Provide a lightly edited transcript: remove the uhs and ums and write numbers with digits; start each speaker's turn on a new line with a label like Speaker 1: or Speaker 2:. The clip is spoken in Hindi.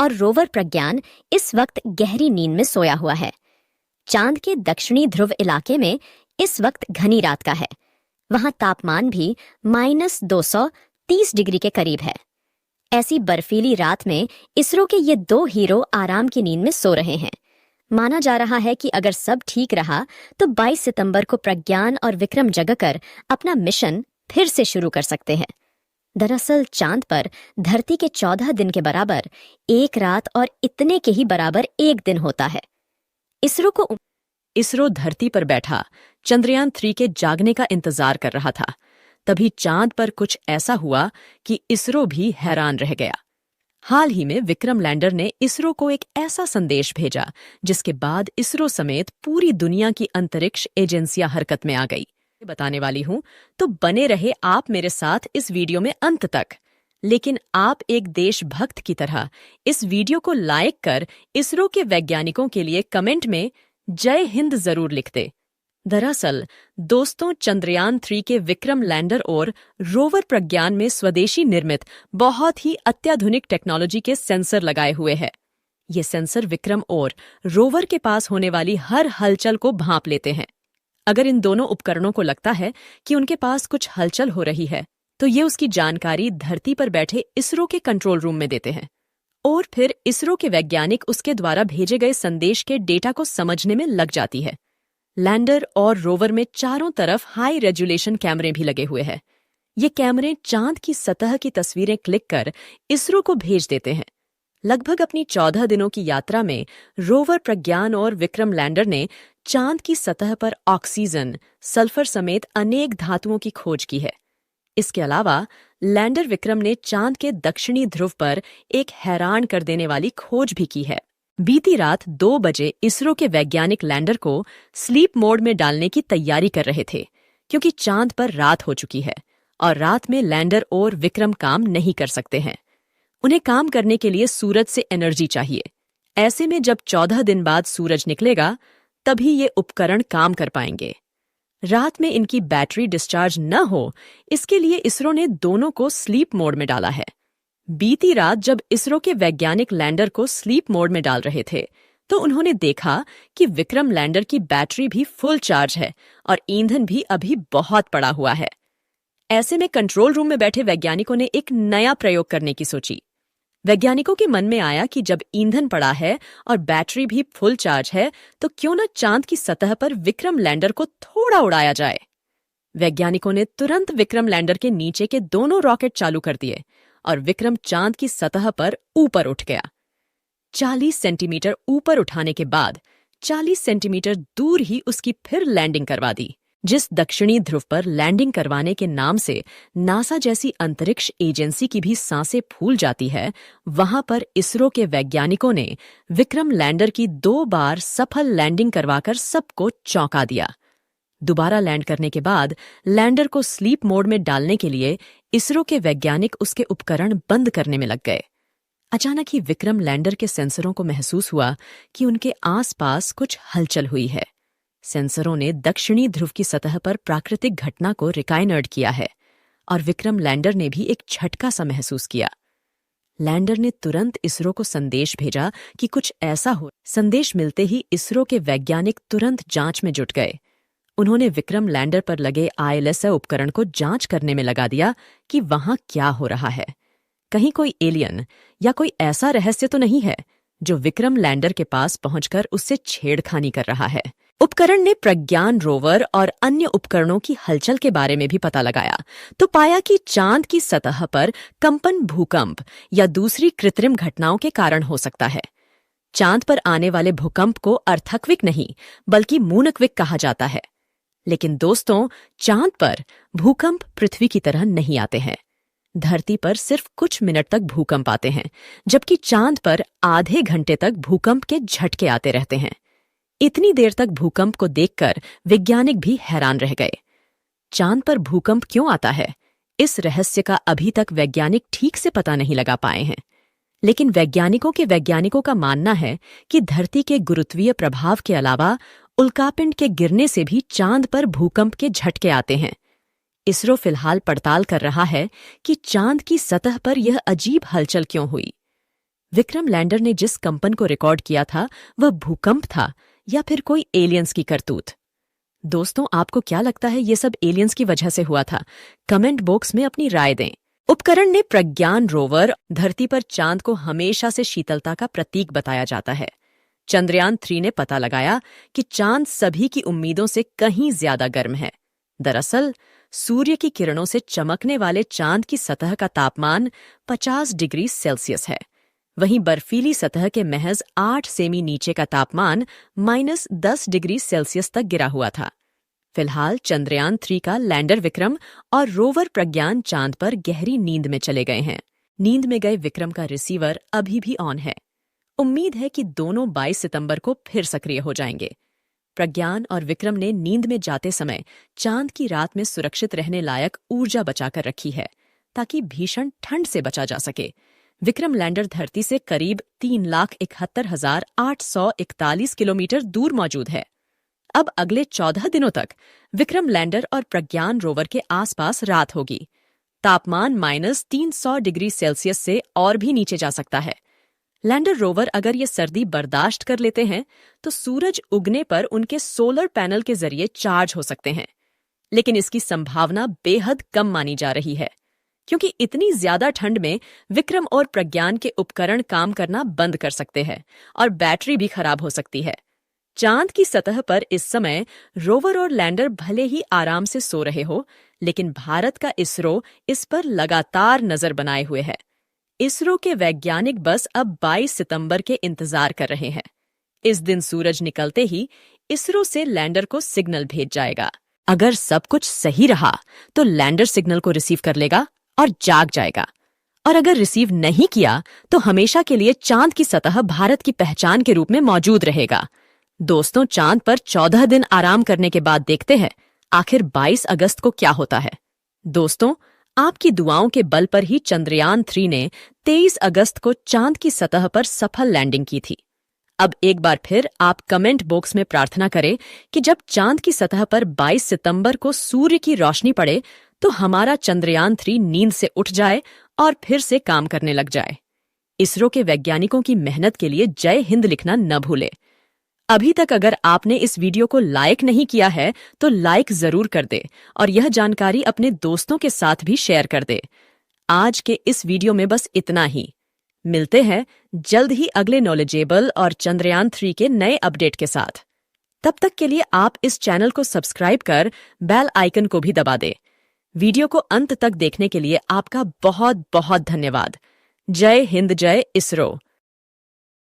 Speaker 1: और रोवर प्रज्ञान इस वक्त गहरी नींद में सोया हुआ है। चांद के दक्षिणी ध्रुव इलाके में इस वक्त घनी रात का है। वहां तापमान भी -230 डिग्री के करीब है। ऐसी बर्फीली रात में इसरो के ये दो हीरो आराम की नींद में सो रहे हैं। माना जा रहा है कि अगर सब ठीक रहा तो 22 सितंबर को प्रज्ञान और विक्रम जगकर अपना मिशन फिर से शुरू कर सकते हैं। दरअसल चांद पर धरती के 14 दिन के बराबर एक रात और इतने के ही बराबर एक दिन होता है।
Speaker 2: इसरो धरती पर बैठा चंद्रयान 3 के जागने का इंतजार कर रहा था। तभी चांद पर कुछ ऐसा हुआ कि इसरो भी हैरान रह गया। हाल ही में विक्रम लैंडर ने इसरो को एक ऐसा संदेश भेजा जिसके बाद इसरो समेत पूरी दुनिया की अंतरिक्ष एजेंसियां हरकत में आ गई। बताने वाली हूं, तो बने रहे आप मेरे साथ इस वीडियो में अंत तक। लेकिन आप एक देशभक्त की तरह इस वीडियो को लाइक कर इसरो के वैज्ञानिकों के लिए कमेंट में जय हिंद जरूर लिख दे। दरअसल दोस्तों, चंद्रयान 3 के विक्रम लैंडर और रोवर प्रज्ञान में स्वदेशी निर्मित बहुत ही अत्याधुनिक टेक्नोलॉजी के सेंसर लगाए हुए हैं। ये सेंसर विक्रम और रोवर के पास होने वाली हर हलचल को भांप लेते हैं। अगर इन दोनों उपकरणों को लगता है कि उनके पास कुछ हलचल हो रही है, तो ये उसकी जानकारी धरती पर बैठे इसरो के कंट्रोल रूम में देते हैं और फिर इसरो के वैज्ञानिक उसके द्वारा भेजे गए संदेश के डेटा को समझने में लग जाती है। लैंडर और रोवर में चारों तरफ हाई रेजोल्यूशन कैमरे भी लगे हुए हैं। ये कैमरे चांद की सतह की तस्वीरें क्लिक कर इसरो को भेज देते हैं। लगभग अपनी 14 दिनों की यात्रा में रोवर प्रज्ञान और विक्रम लैंडर ने चांद की सतह पर ऑक्सीजन, सल्फर समेत अनेक धातुओं की खोज की है। इसके अलावा लैंडर विक्रम ने चांद के दक्षिणी ध्रुव पर एक हैरान कर देने वाली खोज भी की है। बीती रात 2 बजे इसरो के वैज्ञानिक लैंडर को स्लीप मोड में डालने की तैयारी कर रहे थे, क्योंकि चांद पर रात हो चुकी है और रात में लैंडर और विक्रम काम नहीं कर सकते हैं। उन्हें काम करने के लिए सूरज से एनर्जी चाहिए। ऐसे में जब 14 दिन बाद सूरज निकलेगा, तभी ये उपकरण काम कर पाएंगे। रात में इनकी बैटरी डिस्चार्ज न हो, इसके लिए इसरो ने दोनों को स्लीप मोड में डाला है। बीती रात जब इसरो के वैज्ञानिक लैंडर को स्लीप मोड में डाल रहे थे, तो उन्होंने देखा कि विक्रम लैंडर की बैटरी भी फुल चार्ज है और ईंधन भी अभी बहुत पड़ा हुआ है। ऐसे में कंट्रोल रूम में बैठे वैज्ञानिकों ने एक नया प्रयोग करने की सोची। वैज्ञानिकों के मन में आया कि जब ईंधन पड़ा है और बैटरी भी फुल चार्ज है, तो क्यों न चांद की सतह पर विक्रम लैंडर को थोड़ा उड़ाया जाए। वैज्ञानिकों ने तुरंत विक्रम लैंडर के नीचे के दोनों रॉकेट चालू कर दिए और विक्रम चांद की सतह पर ऊपर उठ गया। 40 सेंटीमीटर ऊपर उठाने के बाद 40 सेंटीमीटर दूर ही उसकी फिर लैंडिंग करवा दी। जिस दक्षिणी ध्रुव पर लैंडिंग करवाने के नाम से नासा जैसी अंतरिक्ष एजेंसी की भी सांसें फूल जाती है, वहां पर इसरो के वैज्ञानिकों ने विक्रम लैंडर की 2 बार सफल लैंडिंग करवाकर सबको चौंका दिया। दोबारा लैंड करने के बाद लैंडर को स्लीप मोड में डालने के लिए इसरो के वैज्ञानिक उसके उपकरण बंद करने में लग गए। अचानक ही विक्रम लैंडर के सेंसरों को महसूस हुआ कि उनके आसपास कुछ हलचल हुई है। सेंसरों ने दक्षिणी ध्रुव की सतह पर प्राकृतिक घटना को रिकॉर्ड किया है और विक्रम लैंडर ने भी एक झटका सा महसूस किया। लैंडर ने तुरंत इसरो को संदेश भेजा कि कुछ ऐसा हो। संदेश मिलते ही इसरो के वैज्ञानिक तुरंत जांच में जुट गए। उन्होंने विक्रम लैंडर पर लगे ILS उपकरण को जांच करने में लगा दिया कि वहां क्या हो रहा है। कहीं कोई एलियन या कोई ऐसा रहस्य तो नहीं है जो विक्रम लैंडर के पास पहुंचकर उससे छेड़खानी कर रहा है। उपकरण ने प्रज्ञान रोवर और अन्य उपकरणों की हलचल के बारे में भी पता लगाया, तो पाया कि चांद की सतह पर कंपन, भूकंप या दूसरी कृत्रिम घटनाओं के कारण हो सकता है। चांद पर आने वाले भूकंप को अर्थक्विक नहीं बल्कि मूनक्विक कहा जाता है। लेकिन दोस्तों, चांद पर भूकंप पृथ्वी की तरह नहीं आते हैं। धरती पर सिर्फ कुछ मिनट तक भूकंप आते हैं, जबकि चांद पर आधे घंटे तक भूकंप के झटके आते रहते हैं। इतनी देर तक भूकंप को देखकर वैज्ञानिक भी हैरान रह गए। चांद पर भूकंप क्यों आता है, इस रहस्य का अभी तक वैज्ञानिक ठीक से पता नहीं लगा पाए हैं। लेकिन वैज्ञानिकों का मानना है कि धरती के गुरुत्वीय प्रभाव के अलावा उल्कापिंड के गिरने से भी चांद पर भूकंप के झटके आते हैं। इसरो फिलहाल पड़ताल कर रहा है कि चांद की सतह पर यह अजीब हलचल क्यों हुई। विक्रम लैंडर ने जिस कंपन को रिकॉर्ड किया था वह भूकंप था या फिर कोई एलियंस की करतूत? दोस्तों, आपको क्या लगता है ये सब एलियंस की वजह से हुआ था? कमेंट बॉक्स में अपनी राय दें। उपकरण ने प्रज्ञान रोवर धरती पर चांद को हमेशा से शीतलता का प्रतीक बताया जाता है। चंद्रयान 3 ने पता लगाया कि चांद सभी की उम्मीदों से कहीं ज्यादा गर्म है। दरअसल सूर्य की किरणों से चमकने वाले चांद की सतह का तापमान 50 डिग्री सेल्सियस है। वहीं बर्फीली सतह के महज 8 सेमी नीचे का तापमान -10 डिग्री सेल्सियस तक गिरा हुआ था। फिलहाल चंद्रयान 3 का लैंडर विक्रम और रोवर प्रज्ञान चांद पर गहरी नींद में चले गए हैं। नींद में गए विक्रम का रिसीवर अभी भी ऑन है। उम्मीद है कि दोनों 22 सितंबर को फिर सक्रिय हो जाएंगे। प्रज्ञान और विक्रम ने नींद में जाते समय चांद की रात में सुरक्षित रहने लायक ऊर्जा बचाकर रखी है ताकि भीषण ठंड से बचा जा सके। विक्रम लैंडर धरती से करीब 3,71,841 किलोमीटर दूर मौजूद है। अब अगले 14 दिनों तक विक्रम लैंडर और प्रज्ञान रोवर के आसपास रात होगी। तापमान -300 डिग्री सेल्सियस से और भी नीचे जा सकता है। लैंडर रोवर अगर ये सर्दी बर्दाश्त कर लेते हैं तो सूरज उगने पर उनके सोलर पैनल के जरिए चार्ज हो सकते हैं, लेकिन इसकी संभावना बेहद कम मानी जा रही है क्योंकि इतनी ज्यादा ठंड में विक्रम और प्रज्ञान के उपकरण काम करना बंद कर सकते हैं और बैटरी भी खराब हो सकती है। चांद की सतह पर इस समय रोवर और लैंडर भले ही आराम से सो रहे हो, लेकिन भारत का इसरो इस पर लगातार नजर बनाए हुए है। इसरो के वैज्ञानिक बस अब 22 सितंबर के इंतजार कर रहे हैं। इस दिन सूरज निकलते ही इसरो से लैंडर को सिग्नल भेज जाएगा। अगर सब कुछ सही रहा तो लैंडर सिग्नल को रिसीव कर लेगा और जाग जाएगा, और अगर रिसीव नहीं किया तो हमेशा के लिए चांद की सतह भारत की पहचान के रूप में मौजूद रहेगा। दोस्तों, चांद पर 14 दिन आराम करने के बाद देखते हैं आखिर 22 अगस्त को क्या होता है। दोस्तों, आपकी दुआओं के बल पर ही चंद्रयान 3 ने 23 अगस्त को चांद की सतह पर सफल लैंडिंग की थी। अब एक बार फिर आप कमेंट बॉक्स में प्रार्थना करें कि जब चांद की सतह पर 22 सितंबर को सूर्य की रोशनी पड़े तो हमारा चंद्रयान 3 नींद से उठ जाए और फिर से काम करने लग जाए। इसरो के वैज्ञानिकों की मेहनत के लिए जय हिंद लिखना न भूलें। अभी तक अगर आपने इस वीडियो को लाइक नहीं किया है तो लाइक जरूर कर दे और यह जानकारी अपने दोस्तों के साथ भी शेयर कर दे। आज के इस वीडियो में बस इतना ही। मिलते हैं जल्द ही अगले नॉलेजेबल और चंद्रयान 3 के नए अपडेट के साथ। तब तक के लिए आप इस चैनल को सब्सक्राइब कर बेल आइकन को भी दबा दें। वीडियो को अंत तक देखने के लिए आपका बहुत बहुत धन्यवाद। जय हिंद, जय इसरो।